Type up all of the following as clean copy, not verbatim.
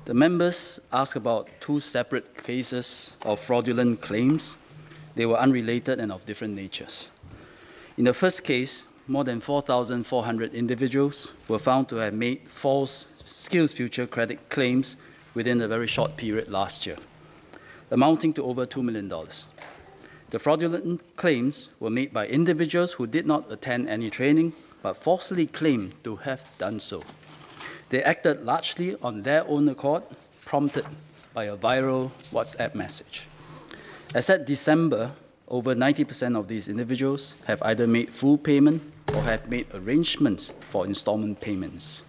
The members asked about two separate cases of fraudulent claims. They were unrelated and of different natures. In the first case, more than 4,400 individuals were found to have made false SkillsFuture credit claims within a very short period last year, amounting to over $2 million. The fraudulent claims were made by individuals who did not attend any training, but falsely claimed to have done so. They acted largely on their own accord, prompted by a viral WhatsApp message. As at December, over 90% of these individuals have either made full payment or have made arrangements for installment payments.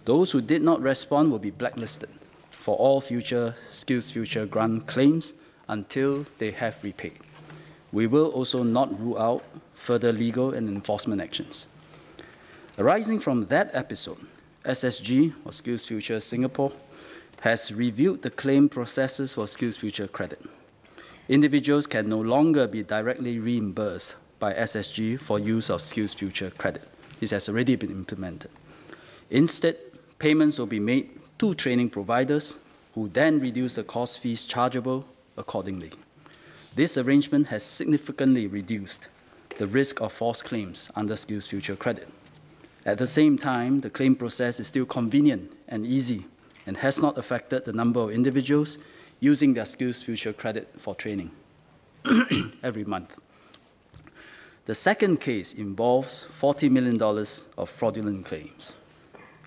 Those who did not respond will be blacklisted for all future SkillsFuture grant claims until they have repaid. We will also not rule out further legal and enforcement actions. Arising from that episode, SSG, or SkillsFuture Singapore, has reviewed the claim processes for SkillsFuture credit. Individuals can no longer be directly reimbursed by SSG for use of SkillsFuture credit. This has already been implemented. Instead, payments will be made to training providers who then reduce the course fees chargeable accordingly. This arrangement has significantly reduced the risk of false claims under SkillsFuture credit. At the same time, the claim process is still convenient and easy and has not affected the number of individuals using their SkillsFuture credit for training every month. The second case involves $40 million of fraudulent claims.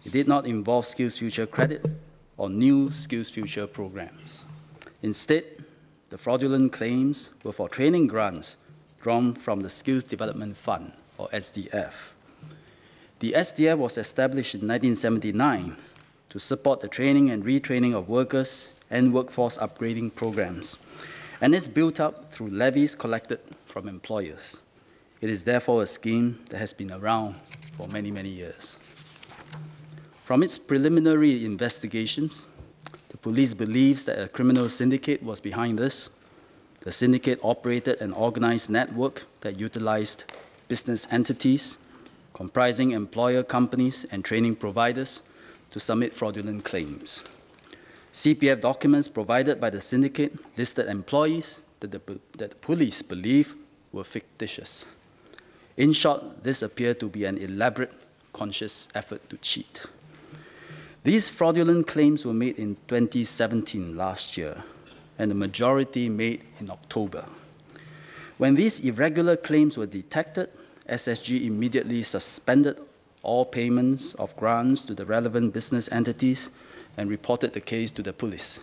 It did not involve SkillsFuture credit or new SkillsFuture programs. Instead, the fraudulent claims were for training grants drawn from the Skills Development Fund, or SDF. The SDF was established in 1979 to support the training and retraining of workers and workforce upgrading programs, and is built up through levies collected from employers. It is therefore a scheme that has been around for many, many years. From its preliminary investigations, the police believes that a criminal syndicate was behind this. The syndicate operated an organized network that utilized business entities comprising employer companies and training providers to submit fraudulent claims. CPF documents provided by the syndicate listed employees that the police believe were fictitious. In short, this appeared to be an elaborate, conscious effort to cheat. These fraudulent claims were made in 2017, last year, and the majority made in October. When these irregular claims were detected, SSG immediately suspended all payments of grants to the relevant business entities and reported the case to the police.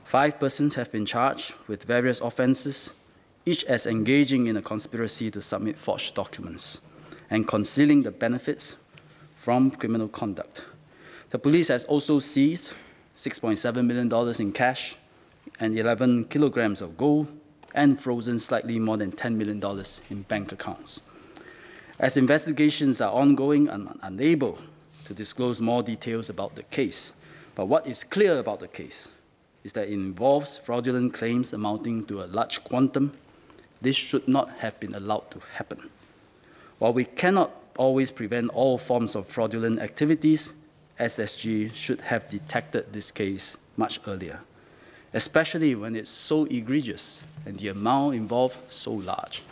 5 persons have been charged with various offenses, each as engaging in a conspiracy to submit forged documents and concealing the benefits from criminal conduct. The police has also seized $6.7 million in cash and 11 kilograms of gold and frozen slightly more than $10 million in bank accounts. As investigations are ongoing, I'm unable to disclose more details about the case. But what is clear about the case is that it involves fraudulent claims amounting to a large quantum. This should not have been allowed to happen. While we cannot always prevent all forms of fraudulent activities, SSG should have detected this case much earlier, especially when it's so egregious and the amount involved so large.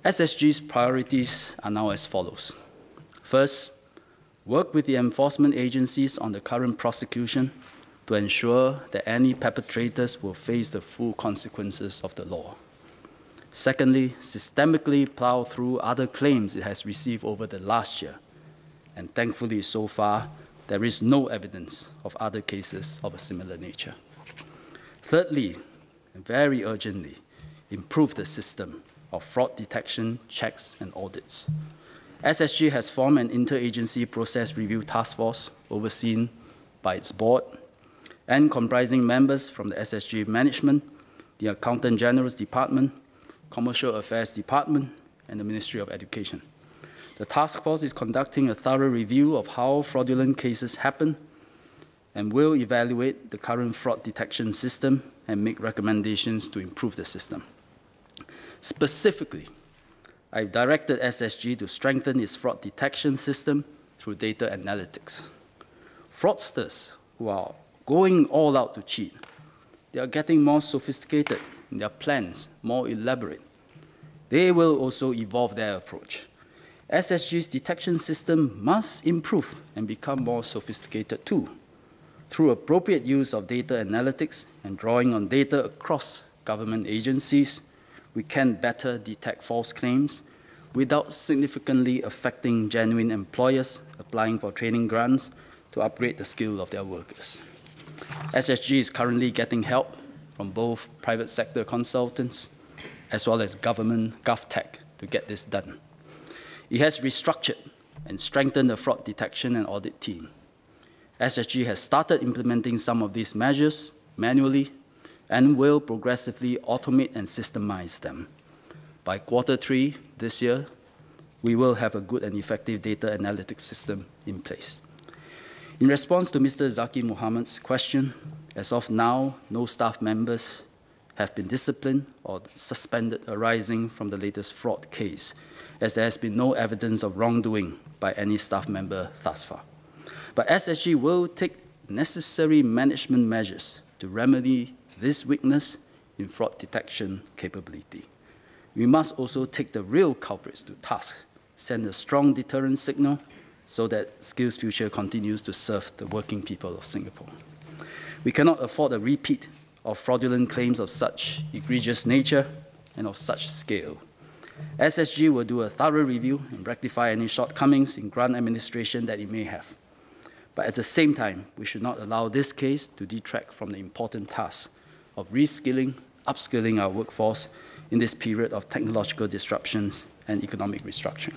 SSG's priorities are now as follows. First, work with the enforcement agencies on the current prosecution to ensure that any perpetrators will face the full consequences of the law. Secondly, systemically plow through other claims it has received over the last year. And thankfully, so far, there is no evidence of other cases of a similar nature. Thirdly, and very urgently, improve the system of fraud detection, checks, and audits. SSG has formed an interagency process review task force overseen by its board and comprising members from the SSG management, the Accountant General's Department, Commercial Affairs Department, and the Ministry of Education. The task force is conducting a thorough review of how fraudulent cases happen and will evaluate the current fraud detection system and make recommendations to improve the system. Specifically, I've directed SSG to strengthen its fraud detection system through data analytics. Fraudsters who are going all out to cheat. They are getting more sophisticated in their plans, more elaborate. They will also evolve their approach. SSG's detection system must improve and become more sophisticated too. Through appropriate use of data analytics and drawing on data across government agencies, we can better detect false claims without significantly affecting genuine employers applying for training grants to upgrade the skill of their workers. SSG is currently getting help from both private sector consultants as well as government GovTech to get this done. It has restructured and strengthened the fraud detection and audit team. SSG has started implementing some of these measures manually and will progressively automate and systemize them. By Q3 this year, we will have a good and effective data analytics system in place. In response to Mr. Zaki Mohammed's question, as of now, no staff members have been disciplined or suspended arising from the latest fraud case, as there has been no evidence of wrongdoing by any staff member thus far. But SSG will take necessary management measures to remedy this weakness in fraud detection capability. We must also take the real culprits to task, send a strong deterrent signal so that SkillsFuture continues to serve the working people of Singapore. We cannot afford a repeat of fraudulent claims of such egregious nature and of such scale. SSG will do a thorough review and rectify any shortcomings in grant administration that it may have. But at the same time, we should not allow this case to detract from the important task of reskilling, upskilling our workforce in this period of technological disruptions and economic restructuring.